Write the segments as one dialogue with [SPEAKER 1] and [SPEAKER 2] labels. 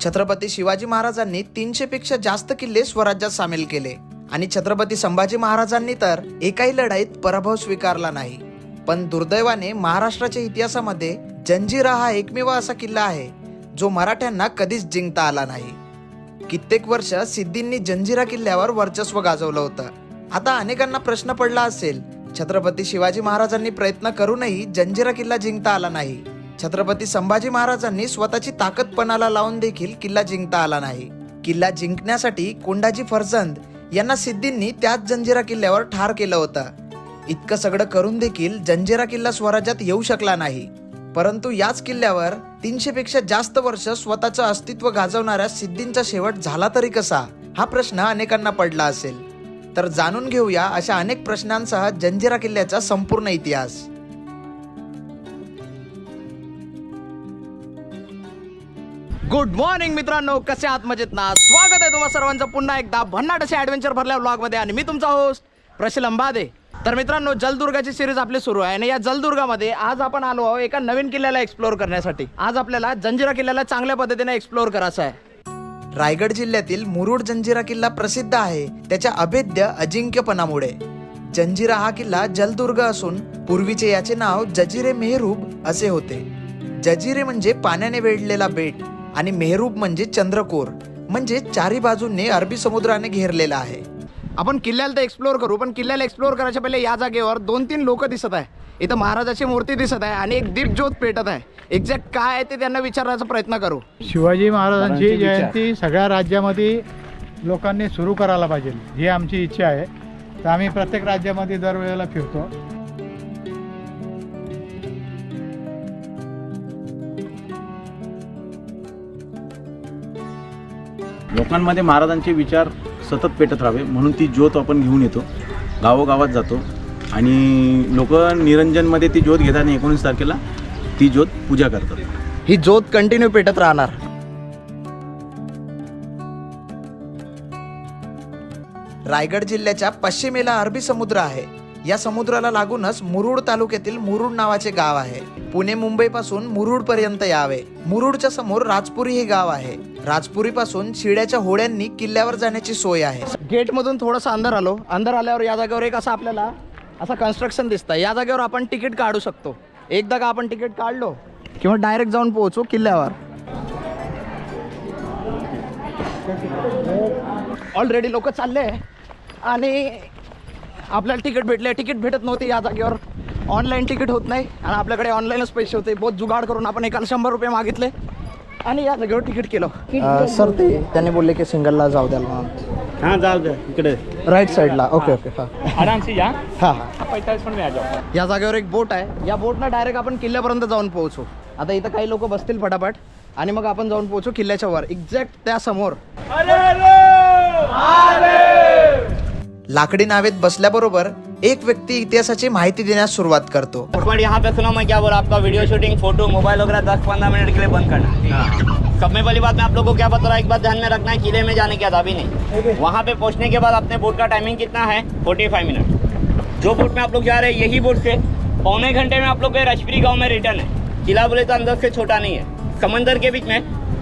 [SPEAKER 1] छत्रपती शिवाजी महाराजांनी 300 पेक्षा जास्त किल्ले स्वराज्यात सामील केले आणि छत्रपती संभाजी महाराजांनी तर एकाही लढाईत पराभव स्वीकारला नाही. पण दुर्दैवाने महाराष्ट्राच्या इतिहासामध्ये जंजिरा हा एकमेव असा किल्ला आहे जो मराठ्यांना कधीच जिंकता आला नाही. कित्येक वर्ष सिद्धींनी जंजिरा किल्ल्यावर वर्चस्व गाजवलं होतं. आता अनेकांना प्रश्न पडला असेल, छत्रपती शिवाजी महाराजांनी प्रयत्न करूनही जंजिरा किल्ला जिंकता आला नाही. छत्रपती संभाजी महाराजांनी स्वतःची ताकद पणाला लावून देखील किल्ला जिंकता आला नाही. किल्ला जिंकण्यासाठी कोंडाजी फर्जंद यांना सिद्धींनी त्याच जंजिरा किल्ल्यावर ठार केलं होतं. इतकं सगळं करून देखील जंजिरा किल्ला स्वराज्यात येऊ शकला नाही. परंतु याच किल्ल्यावर 300 पेक्षा जास्त वर्ष स्वतःचं अस्तित्व गाजवणाऱ्या सिद्धींचा शेवट झाला तरी कसा, हा प्रश्न अनेकांना पडला असेल. तर जाणून घेऊया अशा अनेक प्रश्नांसह जंजिरा किल्ल्याचा संपूर्ण इतिहास.
[SPEAKER 2] गुड मॉर्निंग मित्रांनो, कसे आहात? मजेत ना? स्वागत आहे तुम्हा सर्वांचं पुन्हा एकदा भन्नाट असे ॲडव्हेंचर भरल्या व्लॉगमध्ये आणि मी तुमचा होस्ट प्रशिल अंबादे. तर मित्रांनो, जलदुर्गाची सिरीज आपली सुरू आहे आणि या जलदुर्गामध्ये आज आपण आलो आहोत एका नवीन किल्ल्याला एक्सप्लोअर करण्यासाठी. आज आपल्याला जंजिरा किल्ल्याला चांगल्या पद्धतीने एक्सप्लोअर करायचं आहे.
[SPEAKER 1] रायगड जिल्ह्यातील मुरुड जंजिरा किल्ला प्रसिद्ध आहे त्याच्या अभेद्य अजिंक्यपणामुळे. जंजिरा हा किल्ला जलदुर्ग असून पूर्वीचे याचे नाव जजिरे मेहरूब असे होते. जजिरे म्हणजे पाण्याने वेढलेला बेट आणि मेहरूब म्हणजे चंद्रकोर, म्हणजे चारी बाजूंनी अरबी समुद्राने घेरलेला आहे.
[SPEAKER 2] आपण किल्ल्याला तर एक्सप्लोअर करू, पण किल्ल्याला एक्सप्लोअर करायच्या पहिले या जागेवर 2-3 लोक दिसत आहे. इथं महाराजाची मूर्ती दिसत आहे आणि एक दीपज्योत पेटत आहे. एक्झॅक्ट काय आहे ते त्यांना विचारण्याचा प्रयत्न करू.
[SPEAKER 3] शिवाजी महाराजांची जयंती सगळ्या राज्यामध्ये लोकांनी सुरू करायला पाहिजे ही आमची इच्छा आहे. तर आम्ही प्रत्येक राज्यामध्ये दरवेळेला फिरतो.
[SPEAKER 4] लोकांमध्ये महाराजांचे विचार सतत पेटत राहावे म्हणून ती ज्योत आपण घेऊन येतो, गावोगावात जातो आणि लोक निरंजनमध्ये ती ज्योत घेतात आणि 19 तारखेला ती ज्योत पूजा करतात.
[SPEAKER 2] ही ज्योत कंटिन्यू पेटत राहणार.
[SPEAKER 1] रायगड जिल्ह्याच्या पश्चिमेला अरबी समुद्र आहे. या समुद्राला लागूनच मुरुड तालुक्यातील मुरुड नावाचे गाव आहे. पुणे मुंबई पासून मुरुड पर्यंत यावे. मुरुडच्या समोर राजपुरी हे गाव आहे. राजपुरी पासून शिड्याच्या होड्यांनी किल्ल्यावर जाण्याची सोय आहे.
[SPEAKER 2] गेट मधून थोडंसं अंदर आलो. अंदर आल्यावर या जागेवर एक आपल्याला असं कन्स्ट्रक्शन दिसतं. या जागेवर आपण तिकीट काढू शकतो. एकदा का आपण तिकीट काढलो किंवा डायरेक्ट जाऊन पोहोचू किल्ल्यावर. ऑलरेडी लोक चालले आणि आपल्याला तिकीट भेटले. तिकीट भेटत नव्हती या जागेवर. ऑनलाईन तिकीट होत नाही आणि आपल्याकडे ऑनलाईनच पैसे होते. बहुत जुगाड करून आपण एकाला 100 रुपये मागितले आणि या जागेवर तिकीट केलं. सर ते त्यांनी बोलले की सिंगलला जाऊ द्याल म्हणून.
[SPEAKER 4] हां जाऊ दे इकडे
[SPEAKER 2] राईट साईडला. Okay okay. हां
[SPEAKER 4] आराम से या.
[SPEAKER 2] हां
[SPEAKER 4] 45 मिनिट में आ जाओ.
[SPEAKER 2] या जागेवर एक बोट आहे. या बोटनं डायरेक्ट आपण किल्ल्यापर्यंत जाऊन पोहोचू. आता इथं काही लोक बसतील फटाफट आणि मग आपण जाऊन पोहोचू किल्ल्याच्या वर. एक्झॅक्ट त्या समोर
[SPEAKER 1] लाकडी नावेत बसल्याबरोबर एक व्यक्ती इतिहासाची माहिती देण्यास सुरुवात करतो.
[SPEAKER 5] बट यहाँ पे सुनो मैं क्या बोला, आपका वीडियो शूटिंग फोटो मोबाइल वगैरह 10-15 मिनट के लिए बंद करना. सब में पहली बात मैं आप लोगों को क्या बता रहा, एक बात ध्यान में रखना है, किले में जाने की अभी नहीं. वहाँ पे पहुँचने के बाद अपने बोट का टाइमिंग कितना है, 45 मिनट. जो बोट में आप लोग जा रहे हैं यही बोट से पौने घंटे में आप लोग के राजपुरी गाँव में रिटर्न है. किला बोले तो अंदर से छोटा नहीं है. समंदर के बीच में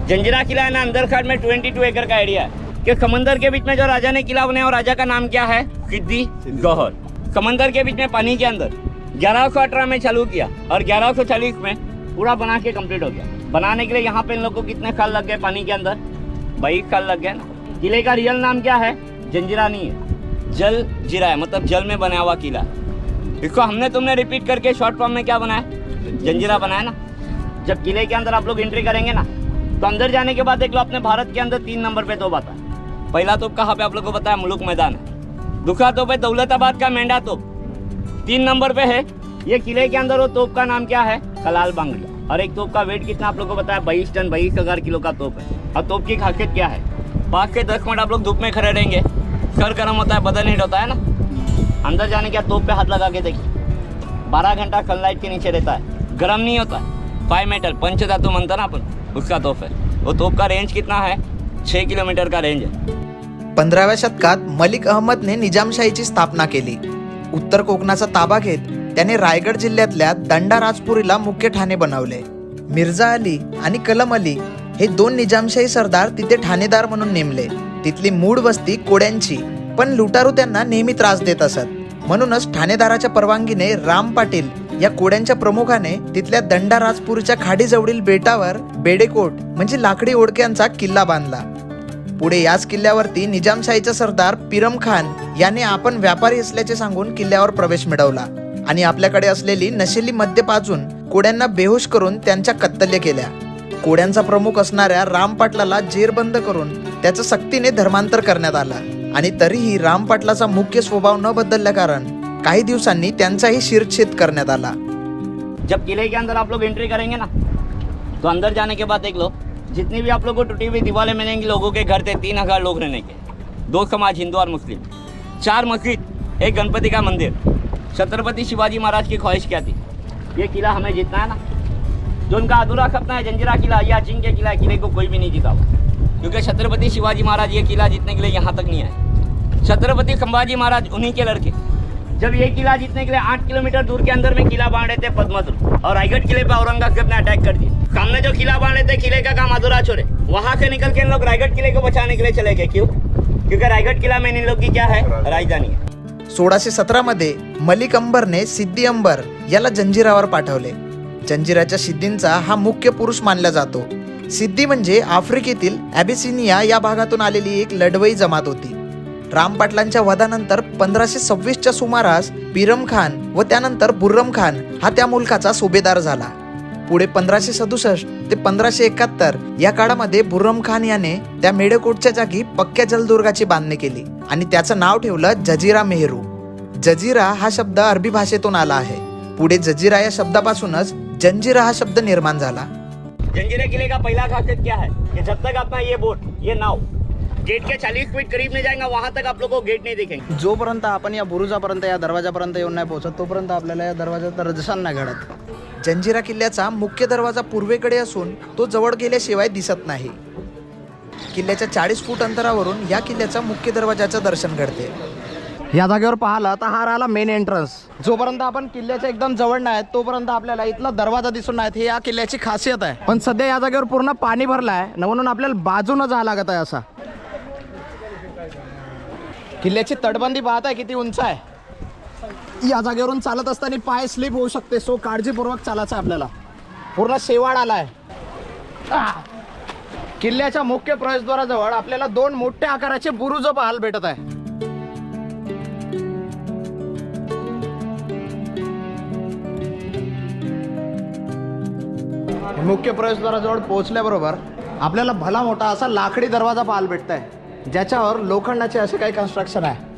[SPEAKER 5] जंजिरा किला है ना, अंदर साइड में 22 एकड़ का एरिया है. कि समंदर के बीच में जो राजा ने किला बनाया और राजा का नाम क्या है, सिद्दी गौहर. समंदर के बीच में पानी के अंदर 1118 में चालू किया और 1140 में पूरा बना के कंप्लीट हो गया. बनाने के लिए यहाँ पे इन लोगों को कितने साल लग गए पानी के अंदर, 22 साल लग गए ना. किले का रियल नाम क्या है, जंजिरा नहीं है, जल जिरा है, मतलब जल में बना हुआ किला. इसको हमने तुमने रिपीट करके शॉर्ट फॉर्म में क्या बनाया, जंजिरा बनाया ना. जब किले के अंदर आप लोग एंट्री करेंगे ना तो अंदर जाने के बाद देख लो अपने भारत के अंदर 3 नंबर पे तोप आता है. पहला तोप कहाँ पे आप लोग को बताया, मुलुक मैदान है. दूसरा तोप है दौलताबाद का मेंढा तोप. 3 नंबर पे है ये किले के अंदर. वो तोप का नाम क्या है, कलाल बांगड़ी. और एक तोप का वेट कितना आप लोग को बताया, 22 टन, 22,000 किलो का तोप है. और तोप की खासियत क्या है, 5 से 10 मिनट आप लोग धूप में खड़े रहेंगे, सर गर्म होता है, बदन हीट होता है ना. अंदर जाने के बाद तोप पे हाथ लगा के देखिए, 12 घंटा सनलाइट के नीचे रहता है, गर्म नहीं होता है. 5 मेटल पंचधातु मंत्र ना अपन, उसका तोप है. वो तोप का रेंज कितना है, 6 किलोमीटर का रेंज है.
[SPEAKER 1] 15व्या शतकात मलिक अहमदने निजामशाहीची स्थापना केली. उत्तर कोकणाचा ताबा घेत त्याने रायगड जिल्ह्यातल्या दंडा राजपुरीला मुख्य ठाणे बनवले. मिर्झा अली आणि कलम अली हे 2 निजामशाही सरदार तिथे ठाणेदार म्हणून नेमले. तिथली मूळ वस्ती कोड्यांची, पण लुटारू त्यांना नेहमी त्रास देत असत. म्हणूनच ठाणेदाराच्या परवानगीने राम पाटील या कोड्यांच्या प्रमुखाने तिथल्या दंडाराजपूरच्या खाडीजवळील बेटावर बेडेकोट म्हणजे लाकडी ओळख्यांचा किल्ला बांधला. पुढे याच किल्ल्यावरती निजामशाहीचा सरदार पिरम खान याने आपण व्यापारी असल्याचे सांगून किल्ल्यावर प्रवेश मिळवला आणि आपल्याकडे असलेली नशिली मद्य पाजून कोड्यांना बेहोश करून त्यांच्या कत्तल्या केल्या. कोड्यांचा प्रमुख असणाऱ्या राम पाटलाला जेरबंद करून त्याचं सक्तीने धर्मांतर करण्यात आलं आणि तरीही राम पाटलाचा मुख्य स्वभाव न बदलल्या कारण काही दिवसांनी त्यांचाही शिरच्छेद करण्यात आला.
[SPEAKER 5] जब किले के अंदर आप लोग एंट्री करेंगे ना, तो अंदर जाने के बाद देख लो, जितनी भी आप लोग को टूटी हुई दीवारें मिलेंगी, लोगों के घर थे 3000 लोग रहने के, 2 समाज हिंदू और मुस्लिम, 4 मस्जिद, एक गणपति का मंदिर. छत्रपति शिवाजी महाराज की ख्वाहिश क्या थी? ये किला हमें जीतना है ना. जो उनका अधूरा सपना है जंजीरा किला या अजिंक्य किला, किले को कोई भी नहीं जीता, क्योंकि छत्रपति शिवाजी महाराज ये किला जीतने के लिए यहाँ तक नहीं आए. छत्रपति संभाजी महाराज उन्हीं के लड़के जब ये किला जीतने के लिए 8 किलोमीटर दूर के अंदर में किला बांध रहे थे पद्मपुर, और रायगढ़ किले पे औरंगजेब ने अटैक कर दिया. सामने जो किला बांध रहे थे, किले का काम अधूरा छोड़े, वहां से निकल के इन लोग रायगढ़ किले को बचाने के लिए चले गए. क्यों? क्योंकि रायगढ़ किला में इन लोग की क्या है, राजधानी है.
[SPEAKER 1] 1617 मध्ये मलिक अंबरने सिद्दी अंबर याला जंजिरावर पाठवले. जंजिराच्या सिद्धींचा हा मुख्य पुरुष मानला जातो. सिद्दी म्हणजे आफ्रिकेतील ॲबिसिनिया या भागातून आलेली एक लढवई जमात होती. राम पाटलांच्या वधानंतर 1526च्या सुमारास पिरम खान व त्यानंतर बुर्रम खान हा त्या मुलकाचा सुभेदार झाला. पुढे 1567 ते 1571 या काळामध्ये बुर्रम खान याने त्या मेढेकोटच्या जागी पक्क्या जलदुर्गाची बांधणी केली आणि त्याचं नाव ठेवलं जजीरा मेहरू. जजीरा हा शब्द अरबी भाषेतून आला आहे. पुढे जजीरा या शब्दापासूनच जंजिरा हा शब्द निर्माण झाला.
[SPEAKER 5] जंजीरा किले का पहला खासियत क्या है कि जब तक अपना ये बोट, ये नाव गेट के 40 फीट करीब नहीं जाएगा, वहां तक आप लोगों को गेट नहीं दिखेंगे.
[SPEAKER 2] जोपर्यंत आपण या बुरुजापर्यंत या दरवाजापर्यंत येऊन नाही पोहोचत तोपर्यंत आपल्याला या दरवाजाचा रजसान नाही घडत.
[SPEAKER 1] जंजिरा किल्ल्याचा मुख्य दरवाजा पूर्वेकडे असून तो जवळ गेल्याशिवाय दिसत नाही. किल्ल्याच्या 40 फूट अंतरावरून या किल्ल्याचा मुख्य दरवाजाचं दर्शन घडते.
[SPEAKER 2] या जागेवर पाहिला तर हा राहिला मेन एंट्रन्स. जोपर्यंत आपण किल्ल्याच्या एकदम जवळ नाही तोपर्यंत आपल्याला इथला दरवाजा दिसून नाही. हे या किल्ल्याची खासियत आहे. पण सध्या या जागेवर पूर्ण पाणी भरलं आहे म्हणून आपल्याला बाजूनं जावं लागत आहे. असा किल्ल्याची तटबंदी पाहत आहे किती उंच आहे. या जागेवरून चालत असताना पाय स्लिप होऊ शकते, सो काळजीपूर्वक चालायचं आपल्याला. पूर्ण शेवाळ आलाय. किल्ल्याच्या मुख्य प्रवेशद्वाराजवळ आपल्याला 2 मोठ्या आकाराचे बुरुज पाहायला भेटत आहे. मुख्य प्रवेशद्वाराजवळ पोहोचल्याबरोबर आपल्याला भला मोठा असा लाकडी दरवाजा पाहायला भेटत आहे ज्याच्यावर लोखंडाचे असे काही कन्स्ट्रक्शन आहे.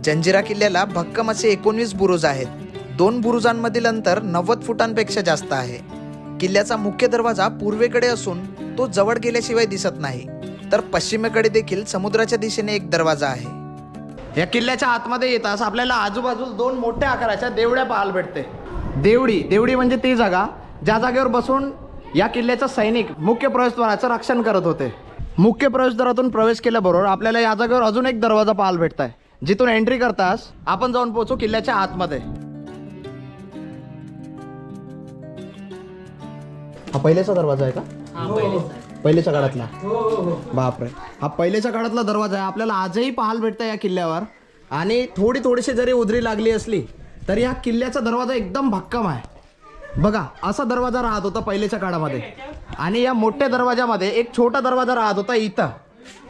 [SPEAKER 1] जंजिरा किल्ल्याला भक्कम असे 19 बुरुज आहेत. 2 बुरुजांमधील अंतर 90 फुटांपेक्षा जास्त आहे. किल्ल्याचा मुख्य दरवाजा पूर्वेकडे असून तो जवळ गेल्याशिवाय दिसत नाही, तर पश्चिमेकडे देखील समुद्राच्या दिशेने एक दरवाजा आहे.
[SPEAKER 2] या किल्ल्याच्या आतमध्ये येताच आपल्याला आजूबाजूला 2 मोठ्या आकाराच्या देवड्या पाहायला भेटते. देवडी म्हणजे ती जागा ज्या जागेवर बसून या किल्ल्याचा सैनिक मुख्य प्रवेशद्वाराचं रक्षण करत होते. मुख्य प्रवेशद्वारातून प्रवेश केल्याबरोबर आपल्याला या जागेवर अजून एक दरवाजा पाहायला भेटत आहे, जिथून एंट्री करताच आपण जाऊन पोहोचू किल्ल्याच्या आतमध्ये. हा पहिलेचा दरवाजा आहे का? पहिलेच्या काळातला? बापरे, हा पहिलेच्या काळातला दरवाजा आहे. आपल्याला आजही पाहायला भेटतं या किल्ल्यावर. आणि थोडीशी जरी उधरी लागली असली तरी हा किल्ल्याचा दरवाजा एकदम भक्कम आहे. बघा, असा दरवाजा राहत होता पहिलेच्या काळामध्ये. आणि या मोठ्या दरवाजामध्ये एक छोटा दरवाजा राहत होता इथं.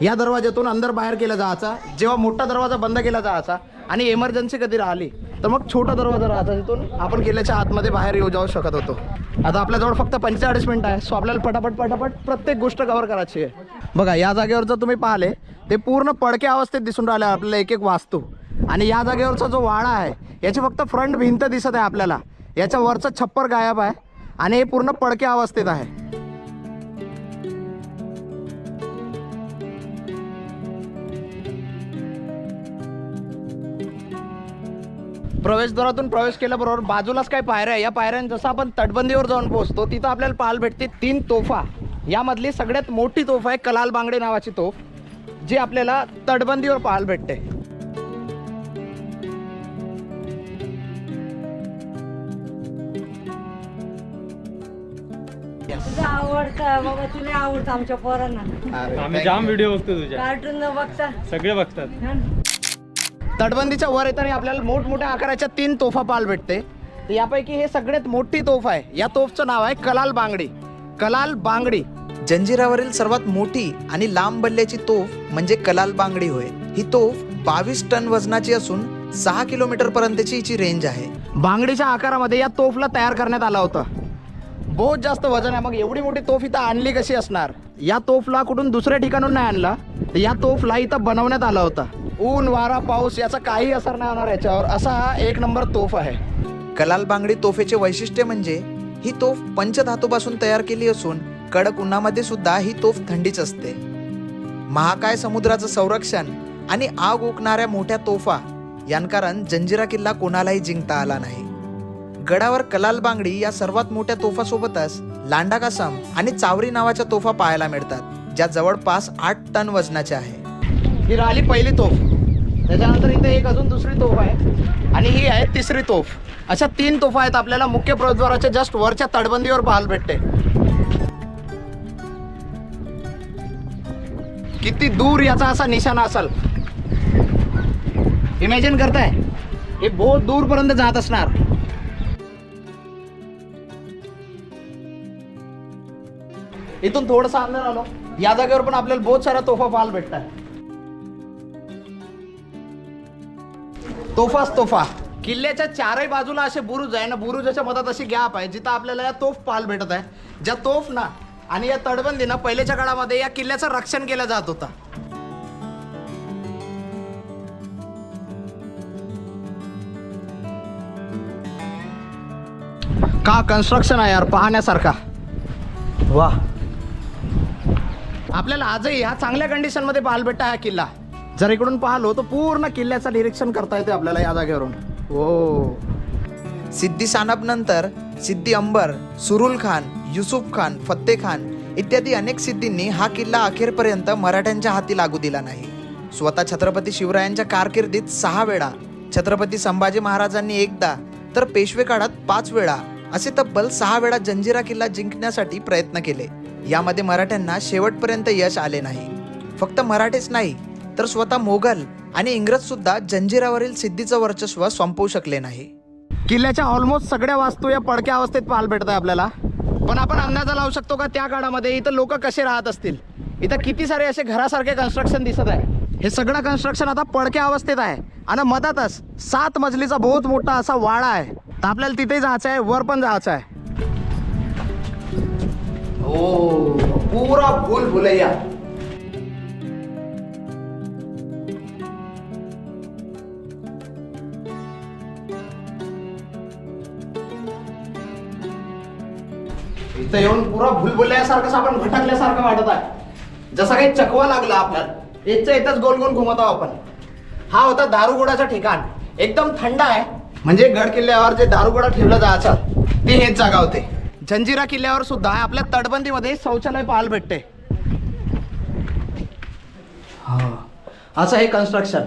[SPEAKER 2] या दरवाज्यातून अंदर बाहेर केला जायचा जेव्हा मोठा दरवाजा बंद केला जायचा. आणि इमर्जन्सी कधी राहिली तर मग छोटा दरवाजा राहता, तिथून आपण किल्ल्याच्या आतमध्ये बाहेर येऊ जाऊ शकत होतो. आता आपल्याजवळ फक्त 45 मिनिटं आहे, सो आपल्याला पटापट प्रत्येक गोष्ट कव्हर करायची आहे. बघा, या जागेवर जर तुम्ही पाहिले ते पूर्ण पडक्या अवस्थेत दिसून राहिले आपल्याला एक एक वास्तू. आणि या जागेवरचा जो वाडा आहे याची फक्त फ्रंट भिंत दिसत आहे आपल्याला. याच्या वरचं छप्पर गायब आहे आणि हे पूर्ण पडक्या अवस्थेत आहे. प्रवेशद्वारातून प्रवेश केल्याबरोबर बाजूलाच काय पायऱ्या आहे. या पायऱ्यां जसं आपण तटबंदीवर जाऊन पोहोचतो तिथं आपल्याला पाहायला भेटते 3 तोफा. यामधली सगळ्यात मोठी तोफ आहे कलाल बांगडे नावाची तोफ, जी आपल्याला तटबंदीवर पाहायला भेटते.
[SPEAKER 6] तुझं आवडतं बाबा, तुला आवडतं आमच्या पोरांना.
[SPEAKER 7] आम्ही जाम व्हिडिओ बघतो तुझ्या,
[SPEAKER 6] कार्टून न बघता
[SPEAKER 7] सगळे बघतात.
[SPEAKER 2] तटबंदीच्या वर येताना आपल्याला मोठमोठ्या आकाराच्या 3 तोफा पाहायला भेटते. तर यापैकी हे सगळ्यात मोठी तोफ आहे. या तोफचं नाव आहे कलाल बांगडी. कलाल बांगडी
[SPEAKER 1] जंजिरावरील सर्वात मोठी आणि लांब बल्ल्याची तोफ म्हणजे कलाल बांगडी होय. ही तोफ 22 टन वजनाची असून 6 किलोमीटर पर्यंतची हिची रेंज आहे.
[SPEAKER 2] बांगडीच्या आकारामध्ये या तोफला तयार करण्यात आला होता. बहुत जास्त वजन आहे. मग एवढी मोठी तोफ इथं आणली कशी असणार? या तोफला कुठून दुसऱ्या ठिकाणून नाही आणला, तर या तोफला इथं बनवण्यात आला होता. ऊन वारा पाऊस याचा काही असर नाही होणार याच्यावर, असा हा 1 नंबर तोफ आहे.
[SPEAKER 1] कलाल बांगडी तोफेचे वैशिष्ट्य म्हणजे ही तोफ पंचधातूपासून तयार केली असून कडक उन्हामध्ये सुद्धा ही तोफ थंडीच असते. महाकाय समुद्राचं संरक्षण आणि आग ओकणाऱ्या मोठ्या तोफा यांकारण जंजिरा किल्ला कोणालाही जिंकता आला नाही. गडावर कलाल बांगडी या सर्वात मोठ्या तोफासोबतच लांडा कासम आणि चावरी नावाच्या तोफा पाहायला मिळतात, ज्या जवळपास 8 टन वजनाच्या आहे.
[SPEAKER 2] ही राहिली पहिली तोफ. त्याच्यानंतर इथे एक अजून दुसरी तोफ आहे आणि ही आहे तिसरी तोफ. अशा 3 तोफा आहेत आपल्याला मुख्य प्रवेशद्वाराच्या जस्ट वरच्या तटबंदीवर पाहायला भेटते. किती दूर याचा असा निशाणा असेल इमॅजिन करताय? हे बहुत दूर पर्यंत जात असणार. इथून थोडंसं अंदर आलो, या जागेवर पण आपल्याला बहुत साऱ्या तोफा पाहायला भेटतात. तोफाच तोफा. किल्ल्याच्या चारही बाजूला असे बुरुज आहे ना, बुरुजाच्या मधात अशी गॅप आहे जिथं आपल्याला या तोफ पाहायला भेटत आहे. ज्या तोफ ना आणि या तटबंदीनं पहिल्याच्या काळामध्ये या किल्ल्याचं रक्षण केलं जात होतं. का कन्स्ट्रक्शन आहे यार, पाहण्यासारखा. वाह. आपल्याला आजही ह्या चांगल्या कंडिशन मध्ये पाहायला भेटता हा किल्ला. जर इकडून पाहिलो तर पूर्ण किल्ल्याचं निरीक्षण करता येते आपल्याला या जागेवरून. हो.
[SPEAKER 1] सिद्दी सानप नंतर सिद्दी अंबर, सुरुल खान, युसुफ खान, फत्ते खान इत्यादी अनेक सिद्धींनी हा किल्ला अखेरपर्यंत मराठ्यांच्या हाती लागू दिला नाही. स्वतः छत्रपती शिवरायांच्या कारकिर्दीत 6 वेळा, छत्रपती संभाजी महाराजांनी एकदा, तर पेशवे काळात 5 वेळा असे तब्बल 6 वेळा जंजिरा किल्ला जिंकण्यासाठी प्रयत्न केले. यामध्ये मराठ्यांना शेवटपर्यंत यश आले नाही. फक्त मराठेच नाही तर स्वतः मोगल आणि इंग्रज सुद्धा जंजिरावरील सिद्धीचं वर्चस्व संपवू शकले नाही.
[SPEAKER 2] किल्ल्याच्या ऑलमोस्ट सगळ्या वास्तू या पडक्या अवस्थेत पाहायला भेटत आहे आपल्याला. पण आपण अंदाजा लावू शकतो का त्या काळामध्ये इथं लोक कसे राहत असतील. इथं किती सारे असे घरासारखे कन्स्ट्रक्शन दिसत आहे. हे सगळं कन्स्ट्रक्शन आता पडक्या अवस्थेत आहे आणि मधातच 7 मजलीचा बहुत मोठा असा वाडा आहे. तर आपल्याला तिथे जायचं आहे, वर पण जायचं आहे. ओ पूरा भूल भुलैया. इथं येऊन पुरा भुलभुलैयासारखं आपण भटकल्यासारखं वाटत आहे. जसं काही चकवा लागला आपल्याला. इथंच गोल गोल घुमत आहोत आपण. हा होता दारुगोडाचं ठिकाण. एकदम थंड आहे. म्हणजे गड किल्ल्यावर जे दारुगोडा ठेवलं जायचं ते हेच जागा होते. जंजिरा किल्ल्यावर सुद्धा आपल्या तटबंदीमध्ये शौचालय पाहायला भेटते. असं हे कन्स्ट्रक्शन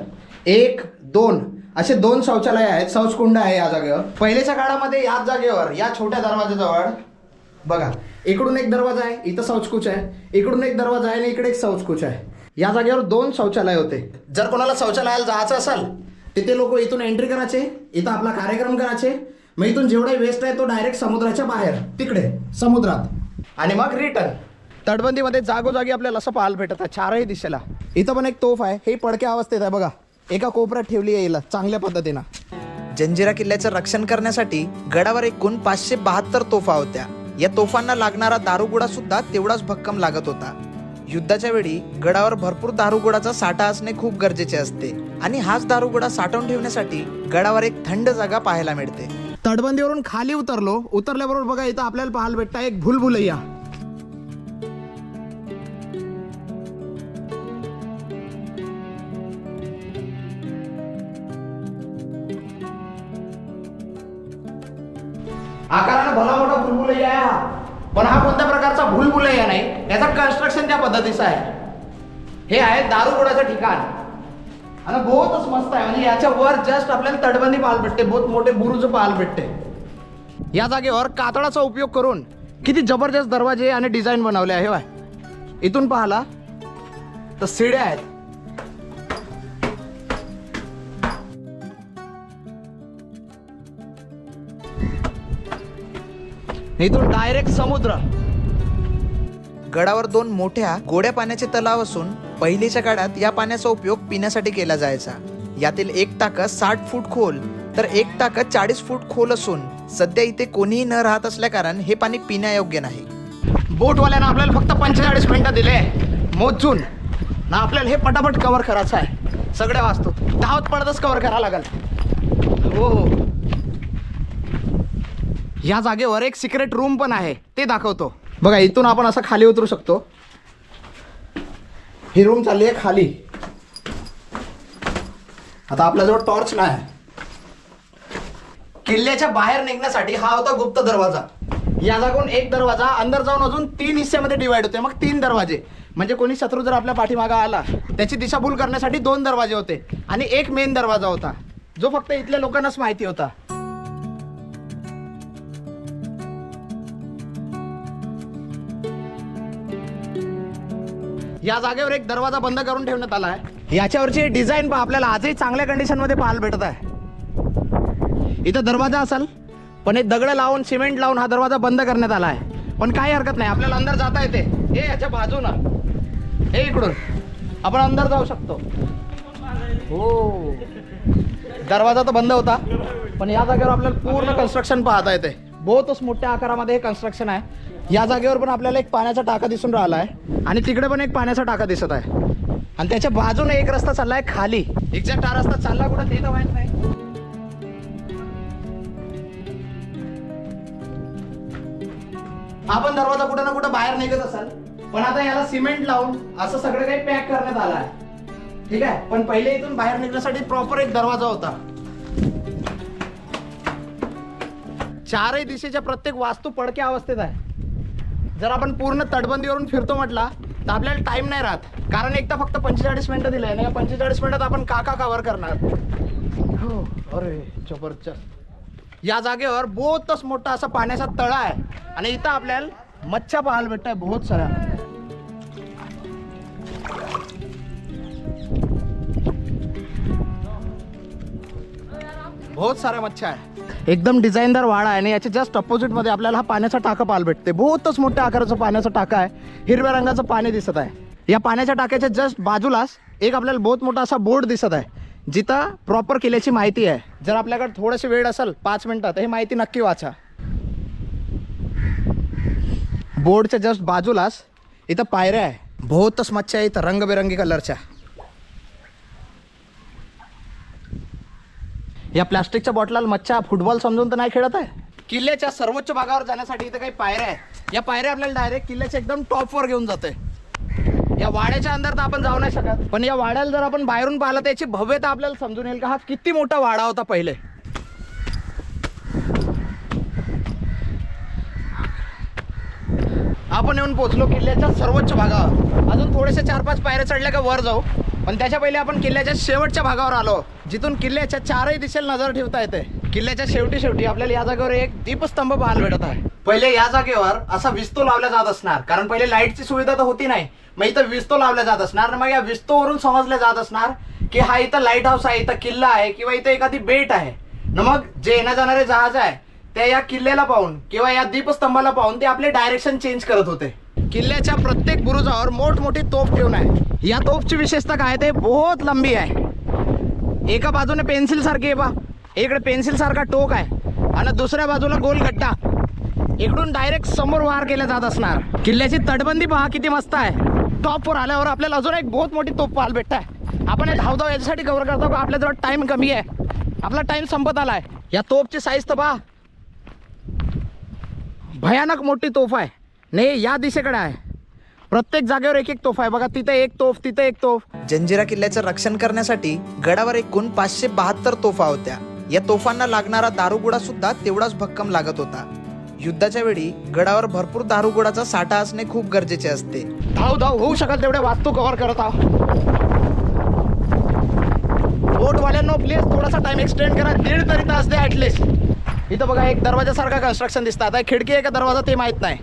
[SPEAKER 2] 1, 2 असे 2 शौचालय आहेत. शौचकुंड आहे या जागेवर. पहिल्याच्या काळामध्ये याच जागेवर या छोट्या दरवाजाजवळ बघा, इकडून एक दरवाजा आहे, इथं शौचकूच आहे, इकडून एक दरवाजा आहे आणि इकडे एक शौचकूच आहे. या जागेवर 2 शौचालय होते. जर कोणाला शौचालयाला जायचं असेल तिथे लोक इथून एंट्री करायचे, इथं आपला कार्यक्रम करायचे. मग इथून जेवढा वेस्ट आहे तो डायरेक्ट समुद्राच्या बाहेर तिकडे समुद्रात आणि मग रिटर्न. तटबंदीमध्ये जागोजागी आपल्याला असं पाहायला भेटत आहे 4ही दिशेला. इथं पण एक तोफ आहे. हे पडक्या अवस्थेत आहे बघा. एका कोपऱ्यात ठेवली आहे चांगल्या पद्धतीनं.
[SPEAKER 1] जंजिरा किल्ल्याचं रक्षण करण्यासाठी गडावर एकूण 572 तोफा होत्या. या तोफांना लागणारा दारुगोळा सुद्धा तेवढाच भक्कम लागत होता. युद्धाच्या वेळी गडावर भरपूर दारुगोळाचा साठा असणे खूप गरजेचे असते आणि हाच दारुगोळा साठवून ठेवण्यासाठी गडावर एक थंड जागा पाहायला मिळते.
[SPEAKER 2] तटबंदीवरून खाली उतरल्याबरोबर बघा इथं आपल्याला पाहायला भेटतं एक भूलभुलैया. आकारानं भला मोठा भूलभुलैया आहे हा. पण हा कोणत्या प्रकारचा भूलभुलैया नाही, याचा कन्स्ट्रक्शन त्या पद्धतीचं आहे. हे आहे दारुगोडाचं ठिकाण आणि बहुतच मस्त आहे. म्हणजे याच्या वर जस्ट आपल्याला तटबंदी पाहायला भेटते. बहुत मोठे बुरुज पाहायला भेटते. या जागेवर कातळाचा उपयोग करून किती जबरदस्त दरवाजे आणि डिझाईन बनवले आहे. बाय इथून पाहाला तर शिड्या आहेत. इथून डायरेक्ट समुद्र.
[SPEAKER 1] गडावर 2 मोठ्या गोड्या पाण्याचे तलाव असून पहिलीच्या काळात या पाण्याचा उपयोग पिण्यासाठी केला जायचा. यातील एक टाकं 60 फूट खोल तर एक टाकं 40 फूट खोल असून सध्या इथे कोणीही न राहत असल्या कारण हे पाणी पिण्यायोग्य नाही.
[SPEAKER 2] बोटवाल्यानं आपल्याला फक्त 45 मिनिटं दिले मोजून ना. आपल्याला हे पटापट कव्हर करायचं आहे. सगळे वाचतो धावत पडतच कव्हर करावं लागेल. हो, या जागेवर एक सिक्रेट रूम पण आहे, ते दाखवतो. बघा इथून आपण असं खाली उतरू शकतो. ही रूम चालली आहे खाली. आता आपल्याजवळ टॉर्च नाही. किल्ल्याच्या बाहेर निघण्यासाठी हा होता गुप्त दरवाजा. या जागून एक दरवाजा अंदर जाऊन अजून 3 हिस्स्यामध्ये डिवाइड होते. मग 3 दरवाजे म्हणजे कोणी शत्रू जर आपल्या पाठीमागा आला त्याची दिशाभूल करण्यासाठी 2 दरवाजे होते आणि एक मेन दरवाजा होता जो फक्त इथल्या लोकांनाच माहिती होता. या जागेवर एक दरवाजा बंद करून ठेवण्यात आला आहे. याच्यावरची डिझाईन पहा, आपल्याला आजही चांगल्या कंडिशन मध्ये पाहायला भेटत आहे. इथं दरवाजा असेल पण हे दगड लावून सिमेंट लावून हा दरवाजा बंद करण्यात आला आहे. पण काही हरकत नाही, आपल्याला अंदर जाता येते. हे याच्या बाजूनं हे इकडून आपण अंदर जाऊ शकतो. हो, दरवाजा तर बंद होता पण या जागेवर आपल्याला पूर्ण कन्स्ट्रक्शन पाहता येते. बहुतच मोठ्या आकारामध्ये हे कन्स्ट्रक्शन आहे. या जागेवर पण आपल्याला एक पाण्याचा टाका दिसून राहिला आहे आणि तिकडे पण एक पाण्याचा टाका दिसत आहे आणि त्याच्या बाजूने एक रस्ता चाललाय खाली. एक्झॅक्ट हा रस्ता चालला कुठं ते तर माहित नाही. आपण दरवाजा कुठं ना कुठं बाहेर निघत असाल पण आता याला सिमेंट लावून असं सगळं काही पॅक करण्यात आलं आहे. ठीक आहे, पण पहिले इथून बाहेर निघण्यासाठी प्रॉपर एक दरवाजा होता. चारही दिशेच्या प्रत्येक वास्तू पडक्या अवस्थेत आहे. जर आपण पूर्ण तटबंदीवरून फिरतो म्हटला तर आपल्याला टाइम नाही राहत, कारण एकदा फक्त 45 मिनिटं दिले आहे. 45 मिनिटात आपण का कव्हर करणार. हो, अरे जबरदस्त. या जागेवर बहुतच मोठा असा पाण्याचा तळा आहे आणि इथं आपल्याला मच्छ्या पाहायला भेटत आहे बहुत साऱ्या. बहुत साऱ्या मच्छ्या आहे. एकदम डिझाईनदार वाडा आहे आणि याच्या जस्ट अपोजिट मध्ये आपल्याला हा पाण्याचा टाका पाहायला भेटते. बहुतच मोठ्या आकाराचा पाण्याचा टाका आहे. हिरव्या रंगाचं पाणी दिसत आहे. या पाण्याच्या टाक्याच्या जस्ट बाजूलाच एक आपल्याला बहुत मोठा असा बोर्ड दिसत आहे जिथं प्रॉपर किल्ल्याची माहिती आहे. जर आपल्याकडे थोडीशी वेळ असेल 5 मिनिटात ही माहिती नक्की वाचा. बोर्डच्या जस्ट बाजूलाच इथं पायऱ्या आहे. बहुतच मच्छ्या आहे इथं रंगबेरंगी कलरच्या. या प्लास्टिकच्या बॉटलाला मच्छा फुटबॉल समजून तर नाही खेळत आहे. किल्ल्याच्या सर्वोच्च भागावर जाण्यासाठी इथं काही पायऱ्या आहेत. या पायऱ्या आपल्याला डायरेक्ट किल्ल्याच्या एकदम टॉपवर घेऊन जाते. या वाड्याच्या अंदर तर आपण जाऊ नाही शकत पण या वाड्याला जर आपण बाहेरून पाहिलं तर याची भव्यता आपल्याला समजून येईल का हा किती मोठा वाडा होता पहिले. आपण येऊन पोहोचलो किल्ल्याच्या सर्वोच्च भागावर. अजून थोडेसे 4-5 पायऱ्या चढल्या का वर जाऊ, पण त्याच्या पहिले आपण किल्ल्याच्या शेवटच्या भागावर आलो जिथून किल्ल्याच्या चारही दिशेला नजर ठेवता येते. किल्ल्याच्या शेवटी आपल्याला या जागेवर एक दीपस्तंभ पाहायला भेटत आहे. पहिले या जागेवर असा विस्तो लावला जात असणार, कारण पहिले लाईटची सुविधा तर होती नाही. मग इथं विस्तो लावला जात असणार. मग या विस्तोवरून समजले जात असणार की हा इथं लाईट हाऊस आहे, इथं किल्ला आहे किंवा इथं एखादी बेट आहे. मग जे येण्या जाणारे जहाज आहे ते या किल्ल्याला पाहून किंवा या दीपस्तंभाला पाहून ते आपले डायरेक्शन चेंज करत होते. किल्ल्याच्या प्रत्येक बुरुजावर मोठमोठी तोफ ठेवून आहे. या तोफची विशेषता काय ते बहुत लंबी आहे. एका बाजूने पेन्सिल सारखी आहे बा, इकडे पेन्सिल सारखा टोक आहे आणि दुसऱ्या बाजूला गोल गड्डा. इकडून डायरेक्ट समोर वार केला जात असणार. किल्ल्याची तटबंदी पहा किती मस्त आहे. टॉपवर आल्यावर आपल्याला अजून एक बहुत मोठी तोफ पाहायला भेटत आहे. आपण हे धावधाव याच्यासाठी कव्हर करतो का आपल्याजवळ टाइम कमी आहे, आपला टाइम संपत आलाय. या तोफची साईज तर पहा, भयानक मोठी तोफ आहे. नाही या दिशेकडे आहे. प्रत्येक जागेवर एक तोफ आहे बघा. तिथे एक तोफ, तिथे एक तोफ.
[SPEAKER 1] जंजिरा किल्ल्याचं रक्षण करण्यासाठी गडावर एकूण 572 तोफा होत्या. या तोफांना लागणारा दारुगोळा सुद्धा तेवढाच भक्कम लागत होता. युद्धाच्या वेळी गडावर भरपूर दारुगोळाचा साठा असणे खूप गरजेचे असते.
[SPEAKER 2] धाव होऊ शकेल तेवढे वास्तू कव्हर करत आहोत. बोटवाल्यांनो प्लीज थोडासा टाइम एक्सटेंड करा, 1.5 तरी तास द्या ॲटलिस्ट. इथं बघा एक दरवाजासारखा कन्स्ट्रक्शन दिसतं. आता खिडकी आहे का दरवाजा ते माहीत नाही.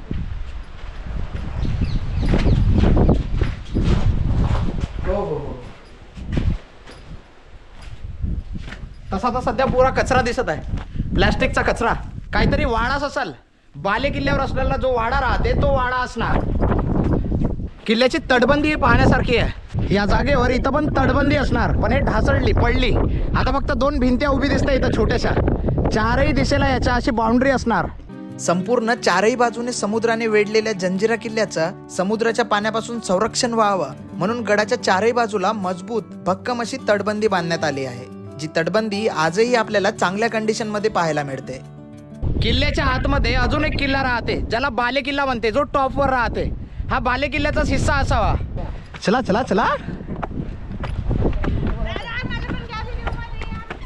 [SPEAKER 2] तसा तर सध्या पुरा कचरा दिसत आहे, प्लॅस्टिकचा कचरा. काहीतरी वाडाच असेल. बाले किल्ल्यावर असलेला जो वाडा राहते तो वाडा असणार. किल्ल्याची तटबंदी पाहण्यासारखी आहे. या जागेवर इथं पण तटबंदी असणार, पण हे ढासळली पडली. आता फक्त 2 भिंत्या उभी दिसतात इथं छोट्याशा. चारही दिशेला याच्या अशी बाउंड्री असणार.
[SPEAKER 1] संपूर्ण चारही बाजूने समुद्राने वेढलेल्या जंजिरा किल्ल्याचं समुद्राच्या पाण्यापासून संरक्षण व्हावं म्हणून गडाच्या चारही बाजूला मजबूत भक्कम अशी तटबंदी बांधण्यात आली आहे, जी तटबंदी आजही आपल्याला चांगल्या कंडिशन मध्ये पाहायला मिळते.
[SPEAKER 2] किल्ल्याच्या आतमध्ये अजून एक किल्ला राहते, ज्याला बाले किल्ला म्हणते, जो टॉपवर राहते. हा बाले किल्ल्याचाच हिस्सा असावा. चला चला चला.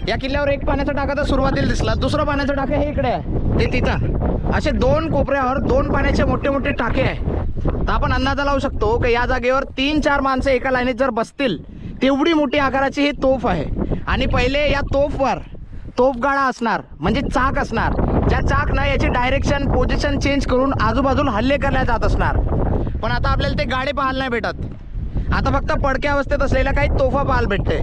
[SPEAKER 2] या किल्ल्यावर एक पाण्याचा टाका तर सुरुवातीला दिसला, दुसरा पाण्याचा टाका हे इकडे आहे, ते तिथं. असे 2 कोपऱ्यावर 2 पाण्याचे मोठे मोठे टाके आहे. तर आपण अंदाजा लावू शकतो की या जागेवर 3-4 माणसं एका लाईनीत जर बसतील तेवढी मोठी आकाराची ही तोफ आहे. आणि पहिले या तोफवर तोफगाडा असणार, म्हणजे चाक असणार, ज्या चाकनं याची डायरेक्शन पोझिशन चेंज करून आजूबाजूला हल्ले करण्यात जात असणार. पण आता आपल्याला ते गाडे पाहायला नाही भेटत. आता फक्त पडक्या अवस्थेत असलेल्या काही तोफा पाहायला भेटते.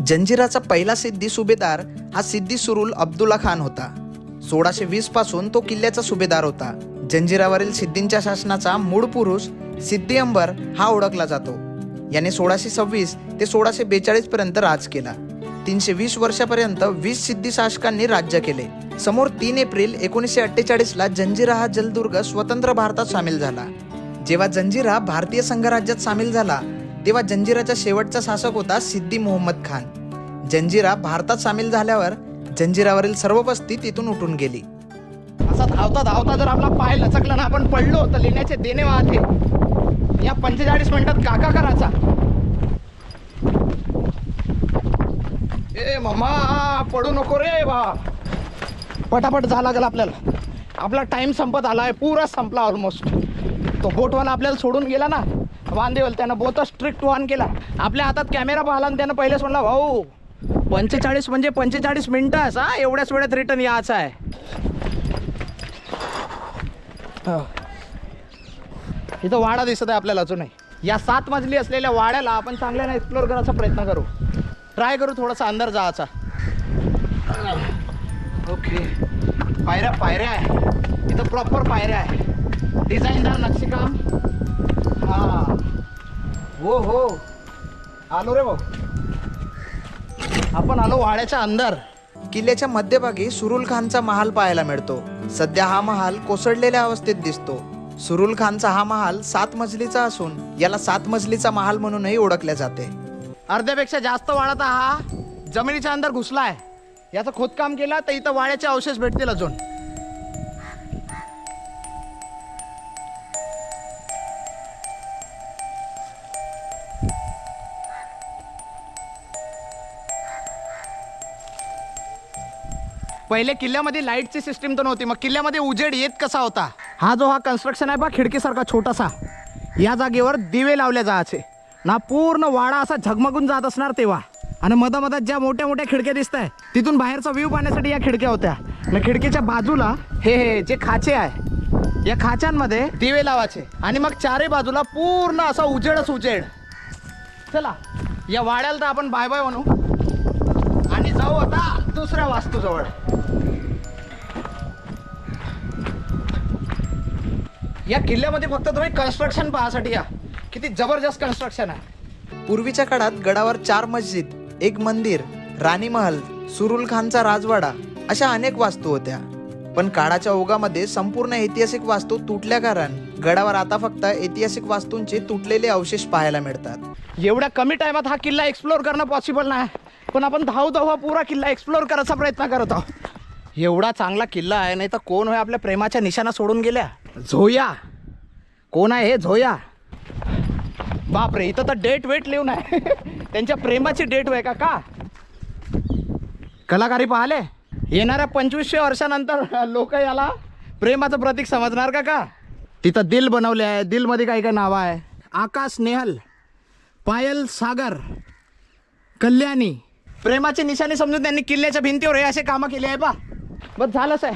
[SPEAKER 1] जंजिराचा पहिला सिद्धी सुभेदार हा सिद्धी सुरुल अब्दुल्ला खान होता. 1620 पासून तो किल्ल्याचा सुभेदार होता. जंजिरावरील सिद्धींच्या शासनाचा मूळ पुरुष सिद्धी अंबर हा ओळखला जातो. याने 1626 ते 1642 पर्यंत राज केला. 320 वर्षापर्यंत 20 सिद्धी शासकांनी राज्य केले. समोर 3 एप्रिल 1948 ला जंजिरा हा जलदुर्ग स्वतंत्र भारतात सामील झाला. जेव्हा जंजिरा भारतीय संघराज्यात सामील झाला तेव्हा जंजिराचा शेवटचा शासक होता सिद्दी मोहम्मद खान. जंजिरा भारतात सामील झाल्यावर जंजिरावरील सर्व बस्ती तिथून उठून गेली.
[SPEAKER 2] असा धावता धावता जर आपला पाय लचकला ना, आपण पडलो तर लिहिण्याचे देणे वाहते. या 45 मिनिटात काका करायचा. ए मम्मा पडू नको रे बा. पटापट जा लागेल आपल्याला. आपला टाइम संपत आलाय, पुरा संपला ऑलमोस्ट. तो बोटवाला आपल्याला सोडून गेला ना वांदेवल, त्यानं बोट स्ट्रिक्ट ऑन केला. आपल्या हातात कॅमेरा पाहिला आणि त्यानं पहिलेच म्हणला, भाऊ 45 म्हणजे 45 मिनिटं हा, एवढ्याच वेळेत रिटर्न यायचं आहे. इथं वाडा दिसत आहे आपल्याला अजूनही. या 7 मजली असलेल्या वाड्याला आपण चांगल्याने एक्सप्लोर करायचा प्रयत्न करू. ट्राय करू थोडासा अंदर जायचा. ओके, पायऱ्या आहे इथं, प्रॉपर पायऱ्या आहे. डिझाईनदार नक्षीकाम. हा हो आलो रे भाऊ. आपण आलो वाड्याच्या अंदर.
[SPEAKER 1] किल्ल्याच्या मध्यभागी सुरुल खानचा महाल पाहायला मिळतो. सध्या हा महाल कोसळलेल्या अवस्थेत दिसतो. सुरुल खानचा हा महाल 7 मजलीचा असून याला 7 मजलीचा महाल म्हणूनही ओळखले जाते.
[SPEAKER 2] अर्ध्यापेक्षा जास्त वाडा तर हा जमिनीच्या अंदर घुसला आहे. याचं खोदकाम केलं तर इथं वाड्याचे अवशेष भेटतील अजून. पहिले किल्ल्यामध्ये लाईटची सिस्टीम तर नव्हती, मग किल्ल्यामध्ये उजेड येत कसा होता. हा जो कन्स्ट्रक्शन आहे बा खिडकीसारखा छोटासा, या जागेवर दिवे लावले जायचे ना. पूर्ण वाडा असा झगमगून जात असणार तेव्हा. आणि मधामधात ज्या मोठ्या मोठ्या खिडक्या दिसत आहे तिथून बाहेरचा व्ह्यू पाहण्यासाठी या खिडक्या होत्या. मग खिडकीच्या बाजूला हे जे खाचे आहे, या खाच्यांमध्ये दिवे लावायचे. आणि मग चारही बाजूला पूर्ण असा उजेडच उजेड. चला या वाड्याला तर आपण बाय बाय म्हणू आणि जाऊ आता दुसऱ्या वास्तूजवळ. या किल्ल्यामध्ये फक्त तुम्ही कन्स्ट्रक्शन पाहण्यासाठी या. किती जबरदस्त कन्स्ट्रक्शन आहे.
[SPEAKER 1] पूर्वीच्या काळात गडावर 4 मस्जिद, 1 मंदिर, राणी महल, सुरुल खानचा राजवाडा अशा अनेक वास्तू होत्या. पण काळाच्या ओघामध्ये संपूर्ण ऐतिहासिक वास्तू तुटल्या कारण गडावर आता फक्त ऐतिहासिक वास्तूंचे तुटलेले अवशेष पाहायला मिळतात.
[SPEAKER 2] एवढ्या कमी टायमात हा किल्ला एक्सप्लोर करणं पॉसिबल नाही, पण आपण धाव पुरा किल्ला एक्सप्लोर करायचा प्रयत्न करत आहोत. एवढा चांगला किल्ला आहे, नाही तर कोण होय आपल्या प्रेमाच्या निशाणा सोडून गेल्या. झोया कोण आहे हे झोया? बापरे, इथं तर डेट वेट लिहून आहे. त्यांच्या प्रेमाची डेट आहे का? कलाकारी पाहिले. येणाऱ्या 2500 वर्षानंतर लोक याला प्रेमाचं प्रतीक समजणार का? तिथं दिल बनवले आहे. दिलमध्ये काय काय नावं आहे? आकाश नेहल, पायल सागर, कल्याणी. प्रेमाची निशाणी समजून त्यांनी किल्ल्याच्या भिंतीवर हे असे कामं केले आहे बा. बस झालंच आहे.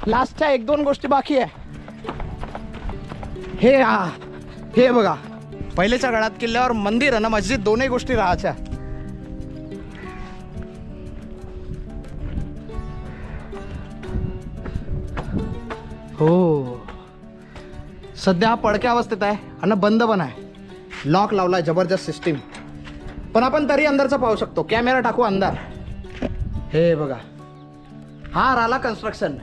[SPEAKER 2] लास्टच्या 1-2 गोष्टी बाकी आहे. हे बघा पहिलेच्या काळात किल्ल्यावर मंदिर आणि मस्जिद दोन्ही गोष्टी राहायच्या. हो, सध्या हा पडक्या अवस्थेत आहे आणि बंद पण आहे. लॉक लावलाय, जबरदस्त सिस्टीम. पण आपण तरी अंदरचं पाहू शकतो. कॅमेरा टाकू अंदर. हे बघा, हा राहिला कन्स्ट्रक्शन.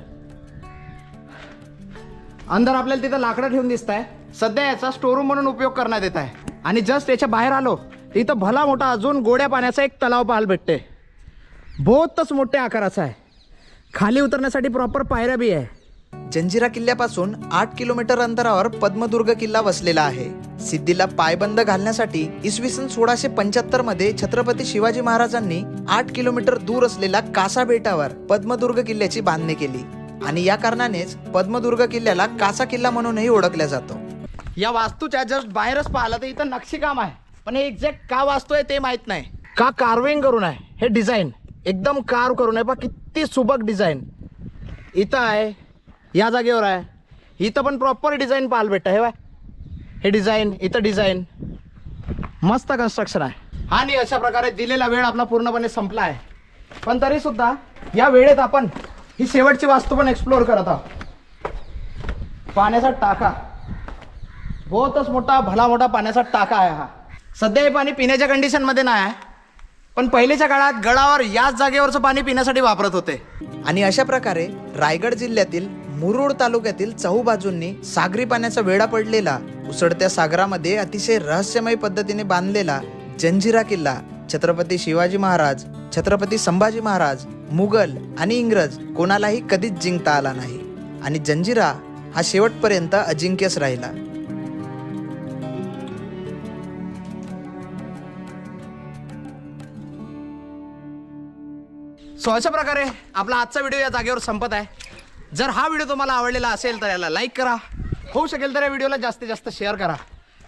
[SPEAKER 2] अंदर आपल्याला तिथं लाकडं ठेवून दिसत आहे. सध्या याचा स्टोरूम म्हणून उपयोग करण्यात येत आहे. आणि जस्ट याच्या बाहेर आलो इथं भला मोठा अजून गोड्या पाण्याचा एक तलाव पाहायला भेटते. बहुतच मोठ्या आकाराचा आहे. खाली उतरण्यासाठी प्रॉपर पायऱ्या बी आहे.
[SPEAKER 1] जंजिरा किल्ल्यापासून 8 किलोमीटर अंतरावर पद्मदुर्ग किल्ला वसलेला आहे. सिद्धीला पायबंद घालण्यासाठी इसवी सन 1675 मध्ये छत्रपती शिवाजी महाराजांनी 8 किलोमीटर दूर असलेल्या कासा बेटावर पद्मदुर्ग किल्ल्याची बांधणी केली आणि या कारणानेच पद्मदुर्ग किल्ल्याला कासा किल्ला म्हणूनही ओळखला जातो.
[SPEAKER 2] या वास्तूच्या जस्ट बाहेरच पाहिलं तर इथं नक्षीकाम आहे. पण हे एक्झॅक्ट का वास्तू आहे ते माहित नाही. का कार्विंग करून आहे हे डिझाईन, एकदम कार्व करून आहे. पहा किती सुबक डिझाईन इथं आहे. या जागेवर आहे. इथं पण प्रॉपर डिझाईन पाहायला भेटतं. हे बाय, हे डिझाईन, इथं डिझाईन, मस्त कन्स्ट्रक्शन आहे. आणि अशा प्रकारे दिलेला वेळ आपला पूर्णपणे संपला आहे. पण तरी सुद्धा या वेळेत आपण ही शेवटची वास्तू पण एक्सप्लोअर करत आहोत. पाण्याचा टाका, बहुतच मोठा भला मोठा पाण्याचा टाका आहे हा. सध्या हे पाणी पिण्याच्या कंडिशनमध्ये नाही आहे, पण पहिलेच्या काळात गडावर याच जागेवरचं पाणी पिण्यासाठी वापरत होते.
[SPEAKER 1] आणि अशा प्रकारे रायगड जिल्ह्यातील मुरुड तालुक्यातील चहूबाजूंनी सागरी पाण्याचा वेढा पडलेला, उसळत्या सागरामध्ये अतिशय रहस्यमय पद्धतीने बांधलेला जंजिरा किल्ला छत्रपती शिवाजी महाराज, छत्रपती संभाजी महाराज, मुघल आणि इंग्रज कोणालाही कधीच जिंकता आला नाही. आणि जंजिरा हा शेवटपर्यंत अजिंक्यच राहिला.
[SPEAKER 2] सो अशा प्रकारे आपला आजचा व्हिडिओ या जागेवर संपत आहे. जर हा व्हिडिओ तुम्हाला आवडलेला असेल तर याला लाईक करा. होऊ शकेल तर या व्हिडिओला जास्तीत जास्त शेअर करा.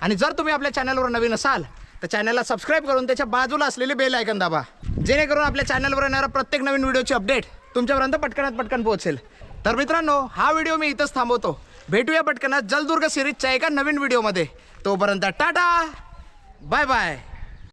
[SPEAKER 2] आणि जर तुम्ही आपल्या चॅनलवर नवीन असाल तर चॅनलला सबस्क्राईब करून त्याच्या बाजूला असलेली बेल आयकन दाबा, जेणेकरून आपल्या चॅनलवर येणारा प्रत्येक नवीन व्हिडिओची अपडेट तुमच्यापर्यंत पटकन पोहोचेल. तर मित्रांनो, हा व्हिडिओ मी इथंच थांबवतो. भेटूया पटकन जलदुर्ग सिरीजच्या एका नवीन व्हिडिओमध्ये. तोपर्यंत टाटा, बाय बाय.